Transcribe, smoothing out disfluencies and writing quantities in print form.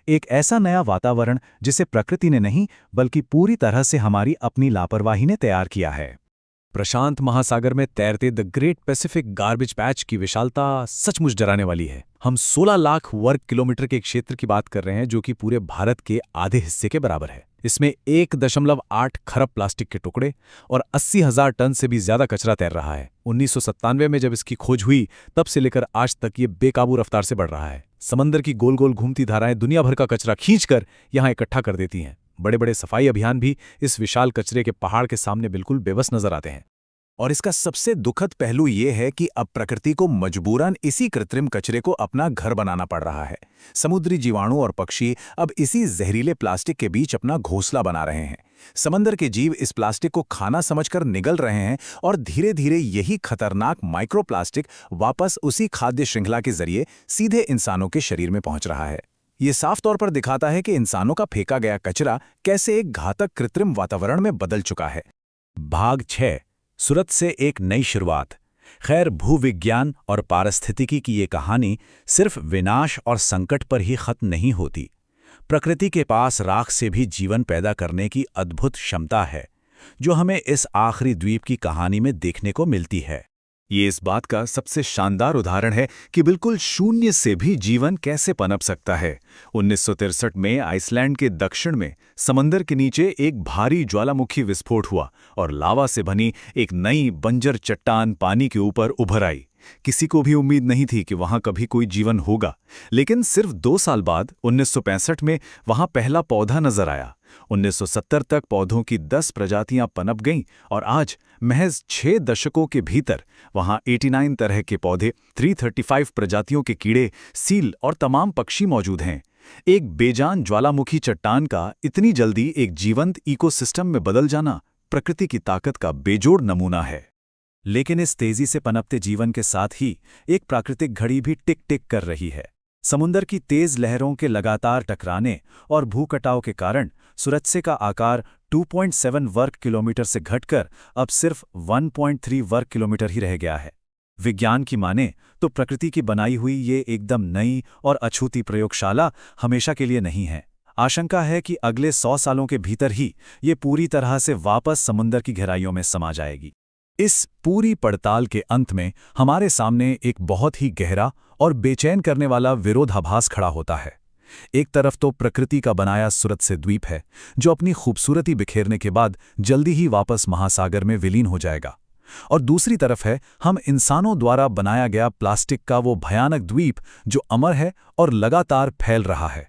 एक ऐसा नया वातावरण जिसे प्रकृति ने नहीं बल्कि पूरी तरह से हमारी अपनी लापरवाही ने तैयार किया है। प्रशांत महासागर में तैरते the great Pacific garbage patch की विशालता सचमुच डराने वाली है। हम 16 लाख वर्ग किलोमीटर के क्षेत्र की बात कर रहे हैं, जो कि पूरे भारत के आधे हिस्से के बराबर है। इसमें 1.8 खरब प्लास्टिक के टुकड़े और 80,000 टन से भी ज्यादा कचरा तैर रहा है। 1997 में जब इसकी खोज हुई, तब से लेकर आज तक ये बेकाबू रफ्तार से बढ़ रहा है। समंदर की गोल गोल घूमती धाराएं दुनिया भर का कचरा खींचकर यहां इकट्ठा कर देती हैं। बड़े बड़े सफाई अभियान भी इस विशाल कचरे के पहाड़ के सामने बिल्कुल बेबस नजर आते हैं। और इसका सबसे दुखद पहलू ये है कि अब प्रकृति को मजबूरन इसी कृत्रिम कचरे को अपना घर बनाना पड़ रहा है। समुद्री जीवाणु और पक्षी अब इसी जहरीले प्लास्टिक के बीच अपना घोंसला बना रहे हैं। समंदर के जीव इस प्लास्टिक को खाना समझकर निगल रहे हैं और धीरे धीरे यही खतरनाक माइक्रोप्लास्टिक वापस उसी खाद्य श्रृंखला के जरिए सीधे इंसानों के शरीर में पहुंच रहा है। ये साफ तौर पर दिखाता है कि इंसानों का फेंका गया कचरा कैसे एक घातक कृत्रिम वातावरण में बदल चुका है। भाग 6, सूरत से एक नई शुरुआत। खैर, भूविज्ञान और पारिस्थितिकी की ये कहानी सिर्फ विनाश और संकट पर ही खत्म नहीं होती। प्रकृति के पास राख से भी जीवन पैदा करने की अद्भुत क्षमता है, जो हमें इस आखिरी द्वीप की कहानी में देखने को मिलती है। ये इस बात का सबसे शानदार उदाहरण है कि बिल्कुल शून्य से भी जीवन कैसे पनप सकता है। 1963 में आइसलैंड के दक्षिण में समंदर के नीचे एक भारी ज्वालामुखी विस्फोट हुआ और लावा से बनी एक नई बंजर चट्टान पानी के ऊपर उभर आई। किसी को भी उम्मीद नहीं थी कि वहां कभी कोई जीवन होगा, लेकिन सिर्फ 2 साल बाद 1965 में वहां पहला पौधा नजर आया। 1970 तक पौधों की 10 प्रजातियां पनप गईं और आज महज 6 दशकों के भीतर वहां 89 तरह के पौधे, 335 प्रजातियों के कीड़े, सील और तमाम पक्षी मौजूद हैं। एक बेजान ज्वालामुखी चट्टान का इतनी जल्दी एक जीवंत इकोसिस्टम में बदल जाना प्रकृति की ताकत का बेजोड़ नमूना है। लेकिन इस तेजी से पनपते जीवन के साथ ही एक प्राकृतिक घड़ी भी टिक टिक कर रही है। समुद्र की तेज लहरों के लगातार टकराने और भूकटाव के कारण सुरत्से का आकार 2.7 वर्ग किलोमीटर से घटकर अब सिर्फ 1.3 वर्ग किलोमीटर ही रह गया है। विज्ञान की माने तो प्रकृति की बनाई हुई ये एकदम नई और अछूती प्रयोगशाला हमेशा के लिए नहीं है। आशंका है कि अगले 100 सालों के भीतर ही ये पूरी तरह से वापस समुद्र की गहराइयों में समा जाएगी। इस पूरी पड़ताल के अंत में हमारे सामने एक बहुत ही गहरा और बेचैन करने वाला विरोधाभास खड़ा होता है। एक तरफ तो प्रकृति का बनाया सुरत्से द्वीप है, जो अपनी खूबसूरती बिखेरने के बाद जल्दी ही वापस महासागर में विलीन हो जाएगा, और दूसरी तरफ है हम इंसानों द्वारा बनाया गया प्लास्टिक का वो भयानक द्वीप जो अमर है और लगातार फैल रहा है।